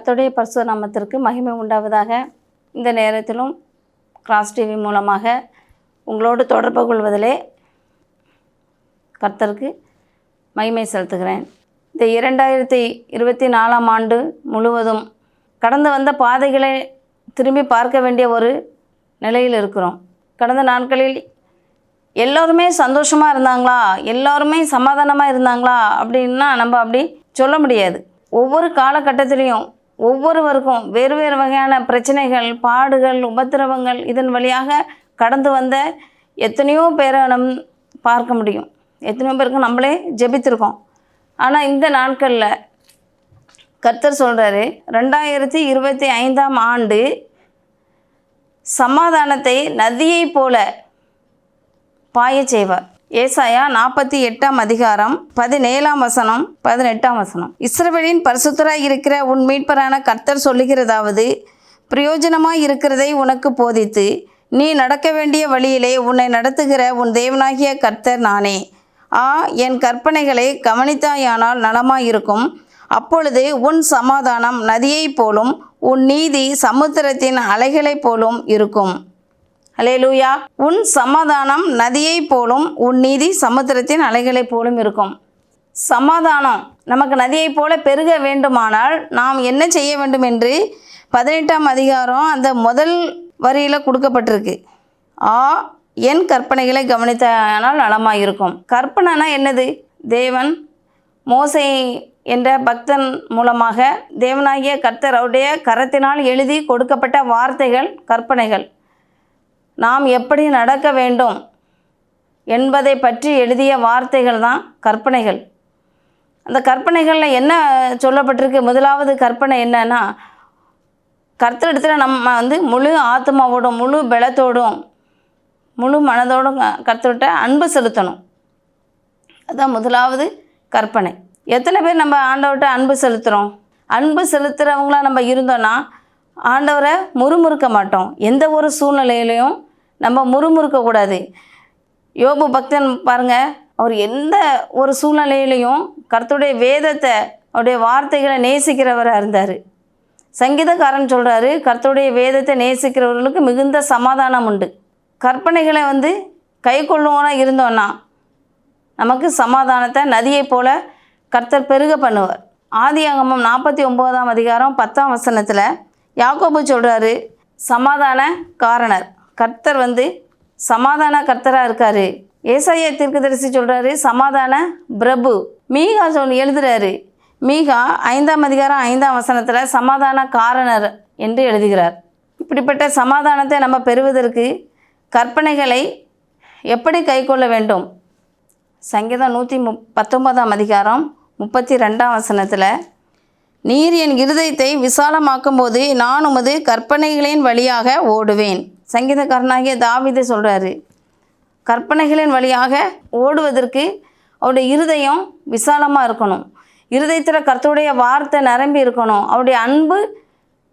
கர்த்தருடைய பரிசுத்த நாமத்திற்கு மகிமை உண்டாவதாக. இந்த நேரத்திலும் கிராஸ் டிவி மூலமாக உங்களோடு தொடர்பு கொள்வதிலே கர்த்தருக்கு மகிமை செலுத்துகிறேன். இந்த 2024 ஆண்டு முழுவதும் கடந்து வந்த பாதைகளை திரும்பி பார்க்க வேண்டிய ஒரு நிலையில் இருக்கிறோம். கடந்த நாட்களில் எல்லோருமே சந்தோஷமாக இருந்தாங்களா, எல்லோருமே சமாதானமாக இருந்தாங்களா அப்படின்னா நம்ம அப்படி சொல்ல முடியாது. ஒவ்வொரு காலகட்டத்திலையும் ஒவ்வொருவருக்கும் வேறு வேறு வகையான பிரச்சனைகள், பாடுகள், உபத்திரவங்கள் இதன் வழியாக கடந்து வந்த எத்தனையோ பேரை பார்க்க முடியும். எத்தனையோ பேருக்கு நம்மளே ஜெபித்திருக்கோம். ஆனால் இந்த நாட்களில் கர்த்தர் சொல்கிறாரு, 2025 ஆண்டு சமாதானத்தை நதியை போல பாய செய்வார். ஏசாயா 48 அதிகாரம் 17 வசனம் 18 வசனம். இஸ்ரவேலின் பரிசுத்தராய் இருக்கிற உன் மீட்பரான கர்த்தர் சொல்லுகிறதாவது, பிரயோஜனமாய் இருக்கிறதை உனக்கு போதித்து நீ நடக்க வேண்டிய வழியிலே உன்னை நடத்துகிற உன் தேவனாகிய கர்த்தர் நானே. என் கற்பனைகளை கவனித்தாயானால் நலமாயிருக்கும். அப்பொழுது உன் சமாதானம் நதியைப் போலும் உன் நீதி சமுத்திரத்தின் அலைகளைப் போலும் இருக்கும். அல்லேலூயா. உன் சமாதானம் நதியைப் போலும் உன் நீதி சமுத்திரத்தின் அலைகளைப் போலும் இருக்கும். சமாதானம் நமக்கு நதியைப் போல பெருக வேண்டுமானால் நாம் என்ன செய்ய வேண்டும் என்று 18 அதிகாரம் அந்த முதல் வரியில் கொடுக்கப்பட்டிருக்கு. என் கற்பனைகளை கவனித்தானால் நலமாயிருக்கும். கற்பனைனா என்னது? தேவன் மோசே என்ற பக்தன் மூலமாக தேவனாகிய கர்த்தர் அவருடைய கரத்தினால் எழுதி கொடுக்கப்பட்ட வார்த்தைகள், கற்பனைகள். நாம் எப்படி நடக்க வேண்டும் என்பதை பற்றி எழுதிய வார்த்தைகள் தான் கற்பனைகள். அந்த கற்பனைகளில் என்ன சொல்லப்பட்டிருக்கு? முதலாவது கற்பனை என்னன்னா, கர்த்தரிடத்தில் நம்ம முழு ஆத்மாவோடும் முழு பலத்தோடும் முழு மனதோடும் கர்த்தர்கிட்ட அன்பு செலுத்தணும். அதுதான் முதலாவது கற்பனை. எத்தனை பேர் நம்ம ஆண்டவர்கிட்ட அன்பு செலுத்துகிறோம்? அன்பு செலுத்துகிறவங்களாம் நம்ம இருந்தோன்னா ஆண்டவரை முறுமுறுக்க மாட்டோம். எந்த ஒரு சூழ்நிலையிலையும் நம்ம முறுமுறுக்கக்கூடாது. யோபு பக்தன் பாருங்கள், அவர் எந்த ஒரு சூழ்நிலையிலையும் கர்த்தருடைய வேதத்தை, அவருடைய வார்த்தைகளை நேசிக்கிறவராக இருந்தார். சங்கீதக்காரன் சொல்கிறாரு, கர்த்தருடைய வேதத்தை நேசிக்கிறவர்களுக்கு மிகுந்த சமாதானம் உண்டு. கற்பனைகளை கை கொள்ளுவோனாக இருந்தோன்னா நமக்கு சமாதானத்தை நதியை போல கர்த்தர் பெருக பண்ணுவார். ஆதியாகமம் 49 அதிகாரம் 10 வசனத்தில் யாக்கோபு சொல்கிறாரு, சமாதான காரணர் கர்த்தர் சமாதான கர்த்தராக இருக்கார். ஏசாயா தீர்க்கதரிசி சொல்கிறாரு, சமாதான பிரபு. மீகா எழுதுகிறாரு, மீகா 5 அதிகாரம் 5 வசனத்தில் சமாதான காரணர் என்று எழுதுகிறார். இப்படிப்பட்ட சமாதானத்தை நம்ம பெறுவதற்கு கற்பனைகளை எப்படி கை கொள்ள வேண்டும்? சங்கீதம் 119 அதிகாரம் 32 வசனத்தில், நீர் என் இருதயத்தை விசாலமாக்கும் போது நான் உமது கற்பனைகளின் வழியாக ஓடுவேன். சங்கீதக்காரனாகிய தாவீது சொல்கிறாரு, கற்பனைகளின் வழியாக ஓடுவதற்கு அவருடைய இருதயம் விசாலமாக இருக்கணும். இருதயத்தில் கர்த்தருடைய வார்த்தை நிரம்பி இருக்கணும். அவருடைய அன்பு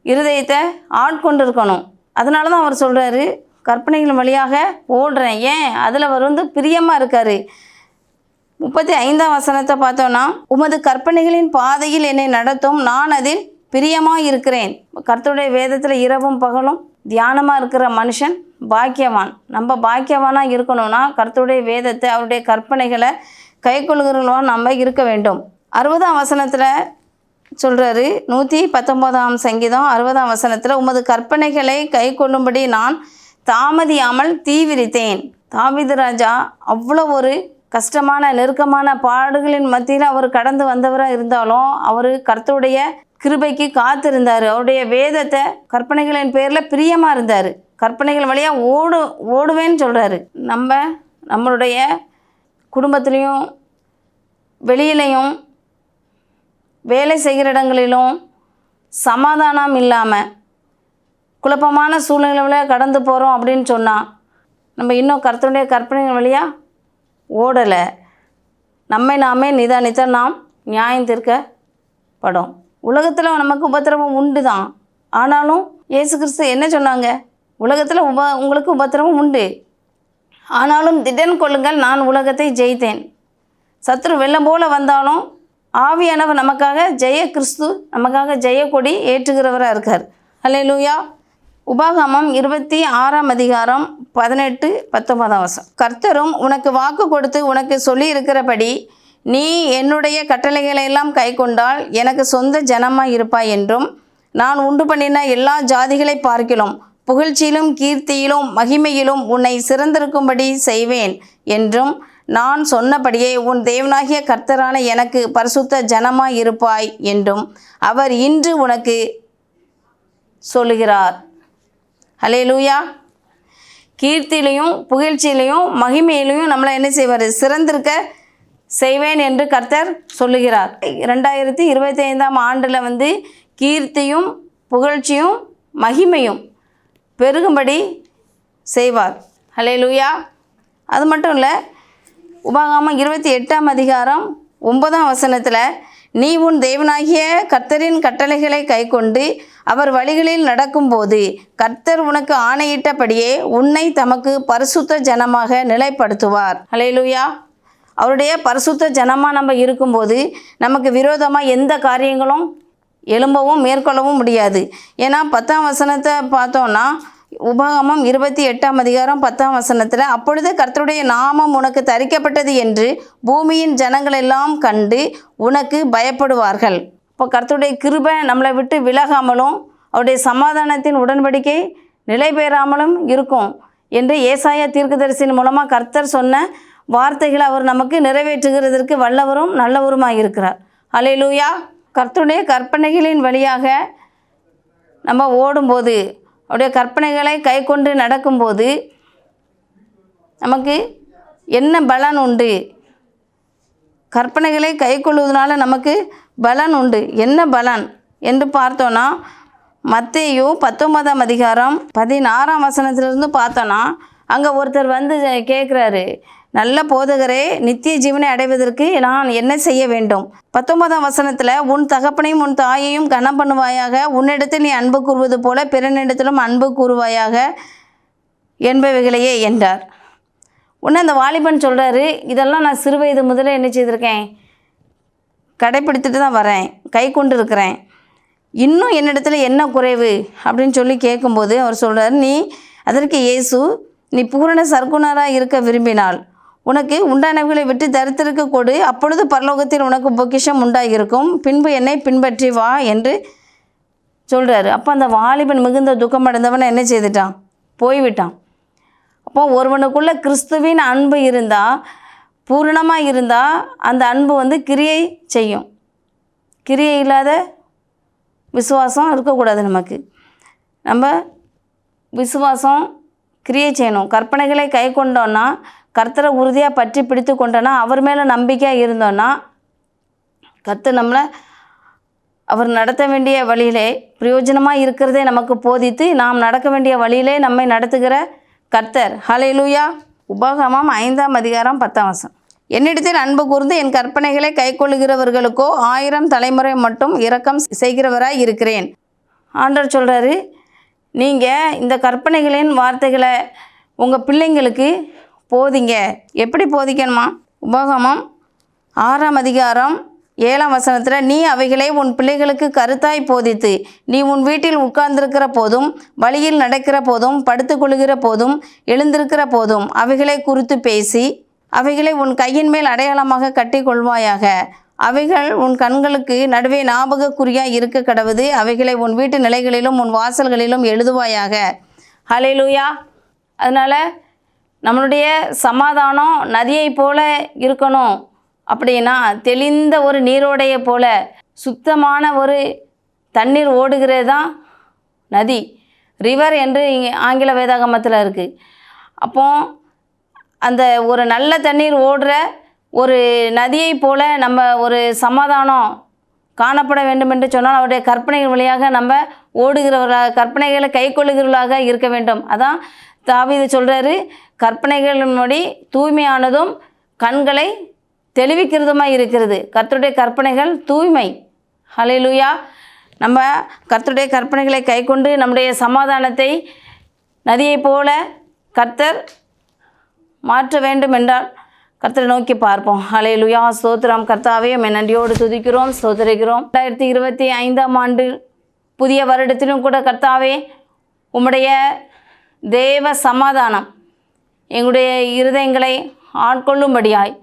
இருதயத்தை ஆட்கொண்டு இருக்கணும். அதனால தான் அவர் சொல்கிறாரு, கற்பனைகள் வழியாக ஓடுறேன். ஏன்? அதில் அவர் பிரியமாக இருக்கார். 35 வசனத்தை பார்த்தோன்னா, உமது கற்பனைகளின் பாதையில் என்னை நடத்தும், நான் அதில் பிரியமாக இருக்கிறேன். கர்த்தருடைய வேதத்தில் இரவும் பகலும் தியானமாக இருக்கிற மனுஷன் பாக்கியவான். நம்ம பாக்கியவானாக இருக்கணும்னா கர்த்தருடைய வேதத்தை, அவருடைய கற்பனைகளை கை கொள்கிறவர்களாக நம்ம இருக்க வேண்டும். 60 வசனத்தில் சொல்கிறாரு, 119 சங்கீதம் 60 வசனத்தில், உமது கற்பனைகளை கை கொள்ளும்படி நான் தாமதியாமல் தீவிரித்தேன். தாவீது ராஜா அவ்வளோ ஒரு கஷ்டமான நெருக்கமான பாடுகளின் மத்தியில் அவர் கடந்து வந்தவராக இருந்தாலும் அவர் கர்த்தருடைய கிருபைக்கு காத்திருந்தார். அவருடைய வேதத்தை கற்பனைகளின் பேரில் பிரியமாக இருந்தார். கற்பனைகள் வழியாக ஓடுவேன்னு சொல்கிறாரு. நம்மளுடைய குடும்பத்துலேயும் வெளியிலையும் வேலை செய்கிற இடங்களிலும் சமாதானம் இல்லாமல் குழப்பமான சூழ்நிலையில் கடந்து போகிறோம் அப்படின்னு சொன்னால் நம்ம இன்னும் கர்த்தருடைய கற்பனைகள் வழியாக ஓடலை. நம்மை நாமே நிதானித்த நாம் நியாயம் தீர்க்கப்படும். உலகத்தில் நமக்கு உபத்திரவம் உண்டு தான். ஆனாலும் இயேசு கிறிஸ்து என்ன சொன்னாங்க? உலகத்தில் உங்களுக்கு உபத்திரவம் உண்டு, ஆனாலும் திடன் கொள்ளுங்கள், நான் உலகத்தை ஜெயித்தேன். சத்துரு வெள்ளம் போல் வந்தாலும் ஆவியானவர் நமக்காக ஜெய கிறிஸ்து நமக்காக ஜெய கொடி ஏற்றுகிறவராக இருக்கார். அல்லேலூயா. உபாகமம் 26ஆம் அதிகாரம் 18-19 வசனம். கர்த்தரும் உனக்கு வாக்கு கொடுத்து உனக்கு சொல்லி இருக்கிறபடி நீ என்னுடைய கட்டளைகளை எல்லாம் கை கொண்டால் எனக்கு சொந்த ஜனமாய் இருப்பாய் என்றும், நான் உண்டு பண்ணின எல்லா ஜாதிகளை பார்க்கிலும் புகழ்ச்சியிலும் கீர்த்தியிலும் மகிமையிலும் உன்னை சிறந்திருக்கும்படி செய்வேன் என்றும், நான் சொன்னபடியே உன் தேவனாகிய கர்த்தரான எனக்கு பரிசுத்த ஜனமாய் இருப்பாய் என்றும் அவர் இன்று உனக்கு சொல்லுகிறார். அல்லேலூயா. கீர்த்தியிலையும் புகழ்ச்சியிலையும் மகிமையிலையும் நம்மளை என்ன செய்வார்? சிறந்திருக்க செய்வேன் என்று கர்த்தர் சொல்லுகிறார். 2025ஆம் ஆண்டில் கீர்த்தியும் புகழ்ச்சியும் மகிமையும் பெருகும்படி செய்வார். அல்லேலூயா. அது மட்டும் இல்லை, உபாகமம் 28ஆம் அதிகாரம் 9ஆம் வசனத்தில் நீ உன் தேவனாகிய கர்த்தரின் கட்டளைகளை கைக்கொண்டு அவர் வழிகளில் நடக்கும்போது கர்த்தர் உனக்கு ஆணையிட்டபடியே உன்னை தமக்கு பரிசுத்த ஜனமாக நிலைப்படுத்துவார். அல்லேலூயா. அவருடைய பரிசுத்த ஜனமாக நம்ம இருக்கும்போது நமக்கு விரோதமாக எந்த காரியங்களும் எழும்பவும் மேற்கொள்ளவும் முடியாது. ஏன்னா 10ஆம் வசனத்தை பார்த்தோன்னா, உபாகமம் 28ஆம் அதிகாரம் 10ஆம் வசனத்தில் அப்பொழுது கர்த்தருடைய நாமம் உனக்கு தரிக்கப்பட்டது என்று பூமியின் ஜனங்கள் எல்லாம் கண்டு உனக்கு பயப்படுவார்கள். இப்போ கர்த்தருடைய கிருபை நம்மளை விட்டு விலகாமலும் அவருடைய சமாதானத்தின் உடன்படிக்கை நிலை பெறாமலும் இருக்கும் என்று ஏசாயா தீர்க்கதரிசியின் மூலமாக கர்த்தர் சொன்ன வார்த்தைகளை அவர் நமக்கு நிறைவேற்றுகிறதற்கு வல்லவரும் நல்லவருமாக இருக்கிறார். அல்லேலூயா. கர்த்தருடைய கற்பனைகளின் வழியாக நம்ம ஓடும்போது, அவருடைய கற்பனைகளை கை கொண்டு நடக்கும்போது நமக்கு என்ன பலன் உண்டு? கற்பனைகளை கை கொள்வதனால நமக்கு பலன் உண்டு. என்ன பலன் என்று பார்த்தோன்னா, மத்தேயு 19ஆம் அதிகாரம் 16ஆம் வசனத்திலிருந்து பார்த்தோன்னா, அங்கே ஒருத்தர் கேட்குறாரு, நல்ல போதகரே, நித்திய ஜீவனை அடைவதற்கு நான் என்ன செய்ய வேண்டும்? 19ஆம் வசனத்தில் உன் தகப்பனையும் உன் தாயையும் கனம் பண்ணுவாயாக, உன்னிடத்தில் நீ அன்பு கூறுவது போல பிறனிடத்திலும் அன்பு கூறுவாயாக என்பவைகளையே என்றார். உடனே அந்த வாலிபன் சொல்கிறாரு, இதெல்லாம் நான் சிறு வயது முதல்ல என்ன செய்திருக்கேன்? கடைப்பிடித்துட்டு தான் வரேன், கை கொண்டு இருக்கிறேன். இன்னும் என்னிடத்தில் என்ன குறைவு அப்படின்னு சொல்லி கேட்கும்போது அவர் சொல்கிறார், அதற்கு இயேசு, நீ பூரண சர்க்குணராக இருக்க விரும்பினால் உனக்கு உண்டானவர்களை விட்டு தரித்திருக்க கொடு, அப்பொழுது பரலோகத்தில் உனக்கு பொக்கிஷம் உண்டாகிருக்கும், பின்பு என்னை பின்பற்றி வா என்று சொல்கிறாரு. அப்போ அந்த வாலிபன் மிகுந்த துக்கமடைந்தவனை என்ன செய்துட்டான்? போய்விட்டான். அப்போ ஒருவனுக்குள்ளே கிறிஸ்துவின் அன்பு இருந்தால், பூரணமாக இருந்தால், அந்த அன்பு கிரியை செய்யும். கிரியை இல்லாத விசுவாசம் இருக்கக்கூடாது. நம்ம விசுவாசம் கிரியை செய்யணும். கற்பனைகளை கை கொண்டோன்னா, கர்த்தரை உறுதியாக பற்றி பிடித்து கொண்டோன்னா, அவர் மேலே நம்பிக்கையாக இருந்தோன்னா, கர்த்தர் நம்மளை அவர் நடத்த வேண்டிய வழியிலே பிரயோஜனமாக இருக்கிறதே நமக்கு போதித்து நாம் நடக்க வேண்டிய வழியிலே நம்மை நடத்துகிற கர்த்தர். ஹல்லேலூயா. உபாகமம் 5ஆம் அதிகாரம் 10ஆம் வசனம். என்னிடத்தில் அன்பு கூர்ந்து என் கற்பனைகளை கை கொள்ளுகிறவர்களுக்கோ 1000 தலைமுறை மட்டும் இரக்கம் செய்கிறவராய் இருக்கிறேன். ஆண்டவர் சொல்கிறாரு, நீங்கள் இந்த கற்பனைகளின் வார்த்தைகளை உங்கள் பிள்ளைங்களுக்கு போதிங்க. எப்படி போதிக்கணுமா? உபாகமம் 6ஆம் அதிகாரம் 7ஆம் வசனத்தில் நீ அவைகளை உன் பிள்ளைகளுக்கு கருத்தாய் போதித்து, நீ உன் வீட்டில் உட்கார்ந்திருக்கிற போதும், வழியில் நடக்கிற போதும், படுத்துக்கொள்கிற போதும், எழுந்திருக்கிற போதும் அவைகளை குறித்து பேசி, அவைகளை உன் கையின் மேல் அடையாளமாக கட்டி கொள்வாயாக. அவைகள் உன் கண்களுக்கு நடுவே ஞாபகக்குறியாய் இருக்க கடவுது. அவைகளை உன் வீட்டு நிலைகளிலும் உன் வாசல்களிலும் எழுதுவாயாக. ஹல்லேலூயா. அதனால் நம்மளுடைய சமாதானம் நதியை போல இருக்கணும். அப்படின்னா தெளிந்த ஒரு நீரோடையை போல சுத்தமான ஒரு தண்ணீர் ஓடுகிறது தான் நதி, ரிவர் என்று ஆங்கில வேதாகமத்தில் இருக்குது. அப்போ அந்த ஒரு நல்ல தண்ணீர் ஓடுற ஒரு நதியை போல நம்ம ஒரு சமாதானம் காணப்பட வேண்டும் என்று சொன்னால் அவருடைய கற்பனைகள் வழியாக நம்ம ஓடுகிறவர்களாக, கற்பனைகளை கை கொள்ளுகிறவர்களாக இருக்க வேண்டும். அதான் தாவீது சொல்கிறாரு, கற்பனைகளின்படி தூய்மையானதும் கண்களை தெளிவிக்கிறதுமாய் இருக்கிறது. கர்த்தருடைய கற்பனைகள் தூய்மை. ஹல்லேலூயா. நம்ம கர்த்தருடைய கற்பனைகளை கை கொண்டு நம்முடைய சமாதானத்தை நதியை போல கர்த்தர் மாற்ற வேண்டும் என்றால் கர்த்தரை நோக்கி பார்ப்போம். ஹல்லேலூயா. ஸ்தோத்திரம் கர்த்தாவே, உம்மை நன்றியோடு துதிக்கிறோம், ஸ்தோத்திரிக்கிறோம். 2025ஆம் ஆண்டு புதிய வருடத்திலும் கூட கர்த்தாவே, உம்முடைய தேவ சமாதானம் எங்களுடைய இருதயங்களை ஆட்கொள்ளும்படியாய்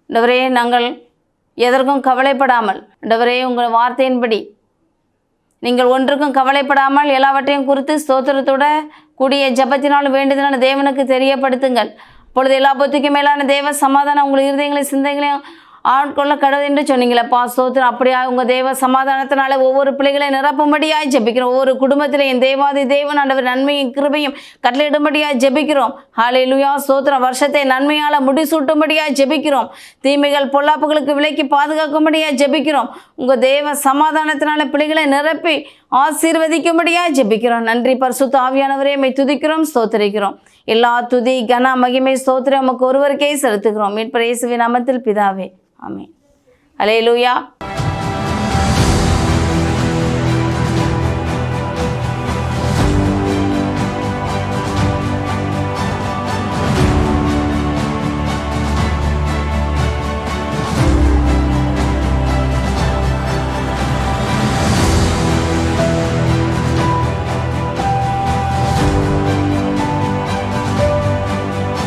ஆண்டவரே, நாங்கள் எதற்கும் கவலைப்படாமல் ஆண்டவரே, உங்கள் வார்த்தையின்படி நீங்கள் ஒன்றுக்கும் கவலைப்படாமல் எல்லாவற்றையும் குறித்து ஸ்தோத்திரத்தோட கூடிய ஜபத்தினாலும் வேண்டுதலான தேவனுக்கு தெரியப்படுத்துங்கள். அப்பொழுது எல்லா புத்திக்கும் மேலான தேவ சமாதானம் உங்கள் இருதயங்களையும் சிந்தைகளையும் ஆட்கொள்ள கடவுள் என்று சொன்னீங்களப்பா. ஸ்தோத்திரம். அப்படியா உங்கள் தேவ சமாதானத்தினால ஒவ்வொரு பிள்ளைகளை நிரப்பும்படியாய் ஜெபிக்கிறோம். ஒவ்வொரு குடும்பத்தில் என் தேவாதி தேவன் ஆண்டவர் நன்மையும் கிருபையும் கட்டளையிடும்படியாய் ஜெபிக்கிறோம். ஹல்லேலூயா. ஸ்தோத்திரம். வருஷத்தை நன்மையால் முடிசூட்டும்படியாய் ஜெபிக்கிறோம். தீமைகள் பொல்லாப்புகளுக்கு விலக்கி பாதுகாக்கும்படியாய் ஜெபிக்கிறோம். உங்கள் தேவ சமாதானத்தினால பிள்ளைகளை நிரப்பி ஆசீர்வதிக்கும்படியாய் ஜெபிக்கிறோம். நன்றி பரிசுத்த ஆவியானவரே, உம்மை துதிக்கிறோம், ஸ்தோத்திரிக்கிறோம். எல்லா துதி கன மகிமை ஸ்தோத்திரம் உமக்கு ஒருவருக்கே செலுத்துகிறோம். மீட்பர் இயேசுவின் நாமத்தில் பிதாவே, ஆமென். அல்லேலூயா.